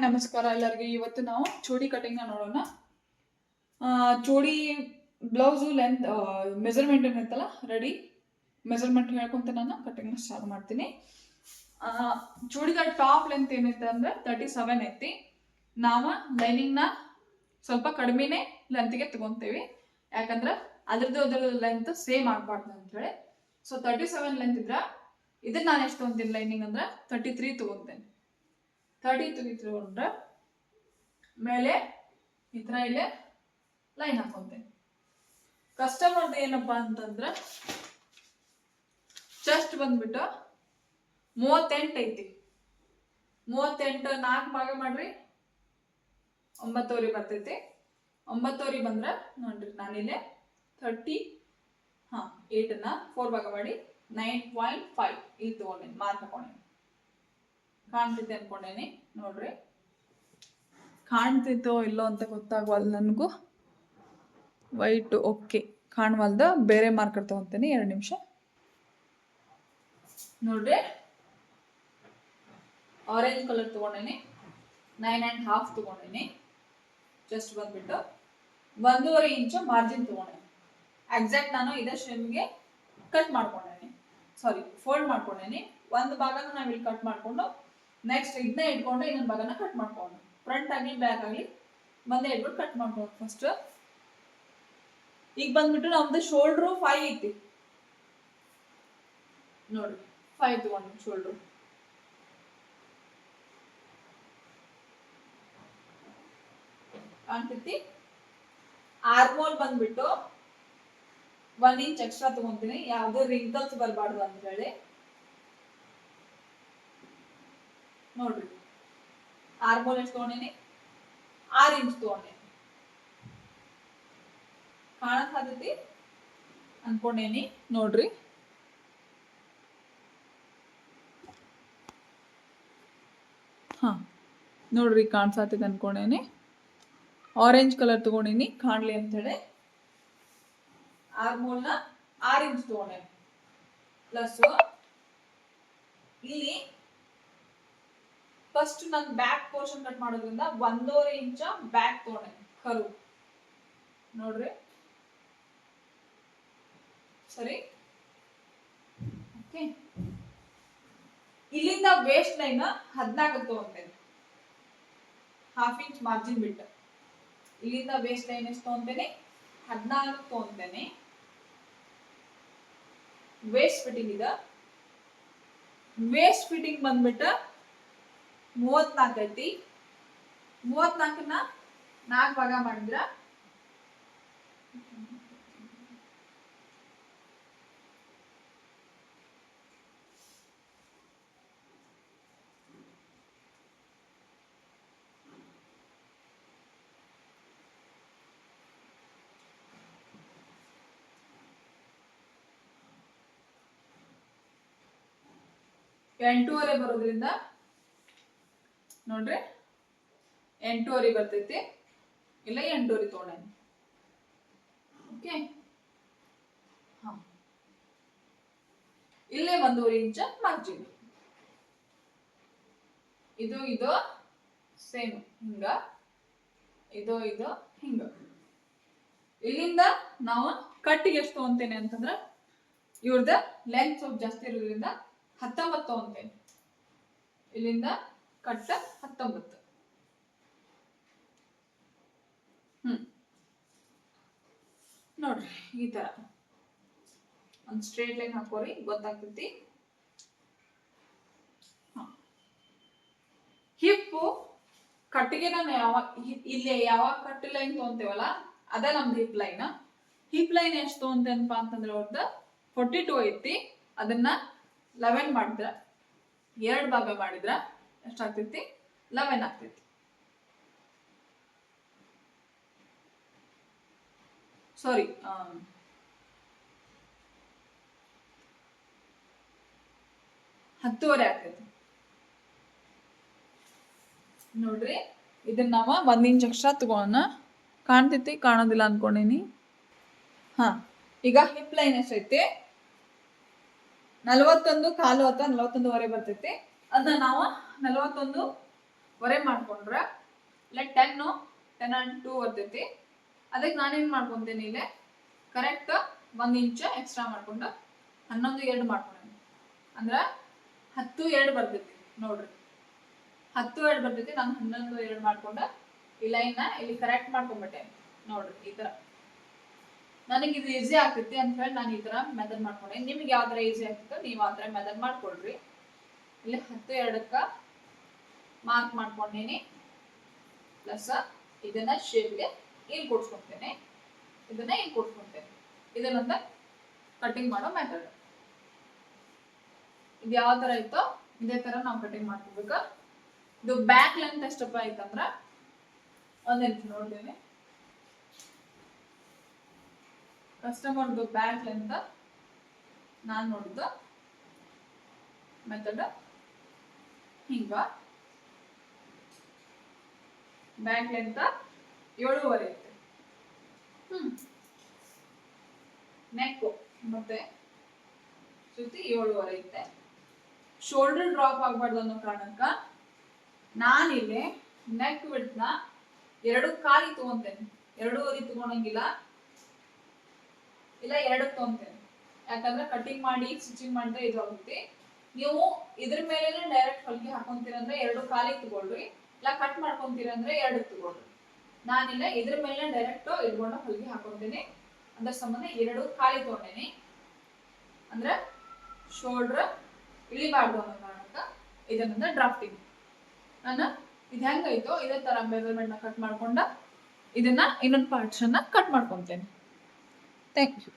ನಮಸ್ಕಾರ ಎಲ್ಲರಿಗೂ. ಇವತ್ತು ನಾವು ಚೂಡಿ ಕಟಿಂಗ್ನ ನೋಡೋಣ. ಚೂಡಿ ಬ್ಲೌಸು ಲೆಂತ್ ಮೆಜರ್ಮೆಂಟ್ ಏನೈತಲ್ಲ ರೆಡಿ ಮೆಜರ್ಮೆಂಟ್ ಹೇಳ್ಕೊಂತ ನಾನು ಕಟಿಂಗ್ನ ಸ್ಟಾರ್ಟ್ ಮಾಡ್ತೀನಿ. ಚೂಡಿದ ಟಾಪ್ ಲೆಂತ್ ಏನೈತೆ ಅಂದ್ರೆ 37 ಐತಿ. ನಾವು ಲೈನಿಂಗ್ನ ಸ್ವಲ್ಪ ಕಡಿಮೆನೇ ಲೆಂತ್ಗೆ ತಗೊಂತೀವಿ, ಯಾಕಂದ್ರೆ ಅದ್ರದ್ದು ಲೆಂತ್ ಸೇಮ್ ಆಗ್ಬಾರ್ದು ಅಂತೇಳಿ. ಸೊ 37 ಲೆಂತ್ ಇದ್ರೆ ಇದನ್ನ ನಾನು ಎಷ್ಟು ತಗೊಂತೀನಿ ಲೈನಿಂಗ್ ಅಂದ್ರೆ 33 ತಗೊಂತೇನೆ. 33 ತಗೊಂಡ್ರೆ ಮೇಲೆ ಈ ಥರ ಇಲ್ಲೇ ಲೈನ್ ಹಾಕೊಂತೇನೆ. ಕಸ್ಟಮರ್ದು ಏನಪ್ಪಾ ಅಂತಂದ್ರೆ ಚೆಸ್ಟ್ ಬಂದ್ಬಿಟ್ಟು 38 ಐತಿ. 38 4 ಭಾಗ ಮಾಡ್ರಿ 9 ಬರ್ತೈತಿ. 9 ಬಂದ್ರೆ ನೋಡ್ರಿ ನಾನಿಲ್ಲೇ 8ನ 4 ಭಾಗ ಮಾಡಿ 9.5 ಇಲ್ಲಿ ತಗೊಂಡೇನಿ, ಮಾರ್ಕ್ ಹಾಕೊಂಡೇನಿ. ಕಾಣ್ತೈತೆ ಅನ್ಕೊಂಡೇನಿ, ನೋಡ್ರಿ ಕಾಣ್ತೈತೋ ಇಲ್ಲೋ ಅಂತ ಗೊತ್ತಾಗವಲ್ಲ ನನಗೂ. ವೈಟ್ ಓಕೆ ಕಾಣವಲ್ದ, ಬೇರೆ ಮಾರ್ಕರ್ ತಗೊಂತೇನೆ. 2 ನಿಮಿಷ ನೋಡ್ರಿ. ಆರೆಂಜ್ ಕಲರ್ ತಗೊಂಡೇನಿ, 9.5 ತಗೊಂಡೇನಿ. ಜಸ್ಟ್ ಬಂದ್ಬಿಟ್ಟು 1.5 ಇಂಚು ಮಾರ್ಜಿನ್ ತಗೊಂಡೇನಿ. ಎಕ್ಸಾಕ್ಟ್ ನಾನು ಇದೇ ಶೇಮ್ಗೆ ಕಟ್ ಮಾಡ್ಕೊಂಡೇನಿ, ಸಾರಿ ಫೋಲ್ಡ್ ಮಾಡ್ಕೊಂಡೇನಿ. ಒಂದು ಭಾಗನ ನಾವಿಲ್ಲಿ ಕಟ್ ಮಾಡ್ಕೊಂಡು ನೆಕ್ಸ್ಟ್ ಇದನ್ನ ಇಟ್ಕೊಂಡು ಇನ್ನೊಂದು ಭಾಗನ ಕಟ್ ಮಾಡ್ಕೊಂಡು ಫ್ರಂಟ್ ಆಗಲಿ ಬ್ಯಾಕ್ ಆಗಲಿ ಬಂದೇ ಇಟ್ಬಿಟ್ಟು ಕಟ್ ಮಾಡ್ಕೊಂಡು ಫಸ್ಟ್. ಈಗ ಬಂದ್ಬಿಟ್ಟು ನಮ್ದು ಶೋಲ್ಡ್ರು 5 ಐತಿ ನೋಡ್ರಿ. 5 ತಗೊಂಡು ಶೋಲ್ಡ್ರು ಕಾಣ್ತೈತಿ. ಆರ್ಮೋಲ್ ಬಂದ್ಬಿಟ್ಟು 1 ಇಂಚ್ ಎಕ್ಸ್ಟ್ರಾ ತಗೊಂತೀನಿ, ಯಾವ್ದು ರಿಂಕಲ್ಸ್ ಬರಬಾರ್ದು ಅಂತ ಹೇಳಿ. ನೋಡ್ರಿ ಆರ್ಮೋಲ್ ಎಷ್ಟು ತಗೊಂಡೇನಿ, 6 ಇಂಚ್ ತಗೊಂಡೇನಿ. ಕಾಣಕ್ ಸಾಧ್ಯತಿ ಅನ್ಕೊಂಡೇನಿ ನೋಡ್ರಿ. ನೋಡ್ರಿ ಕಾಣ್ಸಾತೈತೆ ಅನ್ಕೊಂಡೇನಿ. ಆರೆಂಜ್ ಕಲರ್ ತಗೊಂಡೇನಿ ಕಾಣ್ಲಿ ಅಂತ ಹೇಳಿ. ಆರ್ಮೋಲ್ನ 6 ಇಂಚ್ ತಗೊಂಡೇನಿ. ಪ್ಲಸ್ ಇಲ್ಲಿ ಫಸ್ಟ್ ನಾನು ಬ್ಯಾಕ್ ಪೋರ್ಷನ್ ಕಟ್ ಮಾಡೋದ್ರಿಂದ 1.5 ಇಂಚ ಬ್ಯಾಕ್ ತಗೊಂಡೇನಿ ಕರು. ನೋಡ್ರಿ ಸರಿ. ಓಕೆ, ಇಲ್ಲಿಂದ ವೇಸ್ಟ್ ಲೈನ್ 14 ತಗೊಂತೇನೆ, 1/2 ಇಂಚ್ ಮಾರ್ಜಿನ್ ಬಿಟ್ಟು. ಇಲ್ಲಿಂದ ವೇಸ್ಟ್ ಲೈನ್ ಎಷ್ಟು ತಗೊಂತೇನೆ, 14 ತಗೊಂತೇನೆ. ವೇಸ್ಟ್ ಫಿಟ್ಟಿಂಗ್ ಇದೆ. ವೇಸ್ಟ್ ಫಿಟ್ಟಿಂಗ್ ಬಂದ್ಬಿಟ್ಟು 34 ಐತಿ. 34ನ 4 ಭಾಗ ಮಾಡಿದ್ರ 8.5 ಬರೋದ್ರಿಂದ ನೋಡ್ರಿ 8.5 ಬರ್ತೈತಿ. ಇಲ್ಲ 8.5 ತಗೊಂಡೇನಿ. ಓಕೆ, ಇಲ್ಲೇ 1.5 ಇಂಚ ಮಾರ್ಜಿನ್. ಇದು ಸೇಮ್ ಹಿಂಗ, ಇದು ಹಿಂಗ. ಇಲ್ಲಿಂದ ನಾವು ಕಟ್ಟಿಗೆ ಎಷ್ಟು ತಗೊಂತೇನೆ ಅಂತಂದ್ರ ಇವ್ರದ ಲೆಂತ್ ಸ್ವಲ್ಪ ಜಾಸ್ತಿ ಇರೋದ್ರಿಂದ 19 ತಗೊಂತೇನೆ. ಇಲ್ಲಿಂದ ಕಟ್ಟ 19. ನೋಡ್ರಿ ಈ ತರ ಒಂದು ಸ್ಟ್ರೇಟ್ ಲೈನ್ ಹಾಕೋರಿ, ಗೊತ್ತಾಗ್ತೈತಿ. ಹಿಪ್ಪು ಕಟ್ಟಿಗೆ ನಾನು ಇಲ್ಲಿ ಯಾವಾಗ ಕಟ್ಟಿ ಲೈನ್ ತಗೊಂತೇವಲ್ಲ ಅದ ನಮ್ದು ಹಿಪ್ ಲೈನ್. ಹಿಪ್ ಲೈನ್ ಎಷ್ಟು ತಗೊಂತೇನಪ್ಪ ಅಂತಂದ್ರೆ ಅವ್ರದ್ದು 42 ಐತಿ. ಅದನ್ನ 11 ಮಾಡಿದ್ರ 2 ಭಾಗ ಮಾಡಿದ್ರ ಎಷ್ಟಾಗ್ತೈತಿ, 11 ಆಗ್ತೈತಿ. ಸಾರಿ 10.5 ಆಗ್ತೈತಿ. ನೋಡ್ರಿ ಇದನ್ನ ನಾವ 1 ಇಂಚ್ ಎಕ್ಸ್ಟ್ರಾ ತಗೋಣ. ಕಾಣ್ತೈತಿ ಕಾಣೋದಿಲ್ಲ ಅನ್ಕೊಂಡೇನಿ. ಈಗ ಹಿಪ್ ಲೈನ್ ಎಷ್ಟೈತಿ, 41 ಕಾಲು ಅಥವಾ 41.5 ಬರ್ತೈತಿ. ಅದನ್ನ ನಾವು 41 ಒರೆ ಮಾಡ್ಕೊಂಡ್ರೆ ಇಲ್ಲ 10 and 2 ಬರ್ತೈತಿ. ಅದಕ್ಕೆ ನಾನೇನ್ ಮಾಡ್ಕೊಂತೀನಿ ಇಲ್ಲಿ ಕರೆಕ್ಟ್ 1 ಇಂಚ್ ಎಕ್ಸ್ಟ್ರಾ ಮಾಡ್ಕೊಂಡು 11 2 ಮಾಡ್ಕೊಂಡೇನಿ. ಅಂದ್ರ 10 2 ಬರ್ತೈತಿ ನೋಡ್ರಿ. 10 2 ಬರ್ತೈತಿ. ನಾನು 11 2 ಮಾಡ್ಕೊಂಡ ಈ ಲೈನ್ ಇಲ್ಲಿ ಕರೆಕ್ಟ್ ಮಾಡ್ಕೊಂಡ್ಬಿಟ್ಟೆ ನೋಡ್ರಿ. ಈ ತರ ನನಗೆ ಇದು ಈಸಿ ಆಗ್ತೈತಿ ಅಂತ ಹೇಳಿ ನಾನು ಈ ತರ ಮೆಥಡ್ ಮಾಡ್ಕೊಂಡೆ. ನಿಮ್ಗೆ ಯಾವ ತರ ಈಸಿ ಆಗ್ತೈತೋ ನೀವು ಆ ತರ ಮೆಥಡ್ ಮಾಡ್ಕೊಳ್ರಿ. ಇಲ್ಲಿ 10 2ಕ್ಕ ಮಾರ್ಕ್ ಮಾಡ್ಕೊಂಡೇನಿ. ಪ್ಲಸ್ ಇದನ್ನ ಶೇಪ್ಗೆ ಇಲ್ಲಿ ಕೊಡ್ಸ್ಕೊಂತೇನೆ, ಇದನ್ನ ಇಲ್ಲಿ ಕೊಡ್ಸ್ಕೊಂತೇನೆ. ಇದನ್ನೊಂದ ಕಟಿಂಗ್ ಮಾಡೋ ಮೆಥಡ್. ಇದು ಯಾವ ತರ ಇತ್ತೋ ಇದೇ ತರ ನಾವು ಕಟಿಂಗ್ ಮಾಡ್ಕೋಬೇಕು. ಇದು ಬ್ಯಾಕ್ ಲೆಂತ್ ಎಷ್ಟಪ್ಪ ಆಯ್ತಂದ್ರ ಒಂದ್ ನಿಮಿಷ ನೋಡ್ತೇನೆ. ಕಸ್ಟಮರ್ದು ಬ್ಯಾಕ್ ಲೆಂತ್ ನಾನ್ ನೋಡಿದ್ದು ಮೆಥಡ್ ಹಿಂಗ. ಬ್ಯಾಕ್ ಲೆಂತ್ 7.5 ಐತೆ. ನೆಕ್ ಮತ್ತೆ ಸುತ್ತಿ 7.5 ಐತೆ. ಶೋಲ್ಡರ್ ಡ್ರಾಪ್ ಆಗ್ಬಾರ್ದು ಅನ್ನೋ ಕಾರಣಕ್ಕ ನಾನಿಲ್ಲಿ ನೆಕ್ ವಿಡ್ತ್ ನ 2 ಕಾಲಿ ತಗೊಂತೇನೆ. 2.5 ತಗೊಳಂಗಿಲ್ಲ, ಇಲ್ಲ 2 ತಗೊಂತೇನೆ. ಯಾಕಂದ್ರೆ ಕಟಿಂಗ್ ಮಾಡಿ ಸ್ಟಿಚಿಂಗ್ ಮಾಡಿದ್ರೆ ಇದು ಆಗುತ್ತೆ. ನೀವು ಇದ್ರ ಮೇಲೆ ಡೈರೆಕ್ಟ್ ಹೊಲಿಗೆ ಹಾಕೊಂತೀರಂದ್ರೆ 2 ಕಾಲಿ ತಗೊಳ್ರಿ, ಇಲ್ಲ ಕಟ್ ಮಾಡ್ಕೊಂತೀರಂದ್ರೆ 2 ತಗೊಳ್ರಿ. ನಾನಿಲ್ಲ ಇದ್ರ ಮೇಲೆ ಡೈರೆಕ್ಟ್ ಇಟ್ಕೊಂಡು ಹೊಲಿಗೆ ಹಾಕೊಂತೀನಿ. ಅದ್ರ ಸಂಬಂಧ 2 ಕಾಲಿ ತಗೊಂಡೇನಿ. ಅಂದ್ರೆ ಶೋಲ್ಡರ್ ಇಳಿಬಾರ್ದು ಅನ್ನೋ ಕಾರಣಕ್ಕ ಇದನ್ನ ಡ್ರಾಫ್ಟಿಂಗ್. ನಾನು ಇದು ಹೆಂಗೈತೋ ಇದೇ ತರ ಮೆಜರ್ಮೆಂಟ್ ನ ಕಟ್ ಮಾಡ್ಕೊಂಡ ಇದನ್ನ ಇನ್ನೊಂದು ಪಾರ್ಟ್ಸ್ ಅನ್ನ ಕಟ್ ಮಾಡ್ಕೊಂತೇನೆ. Thank you.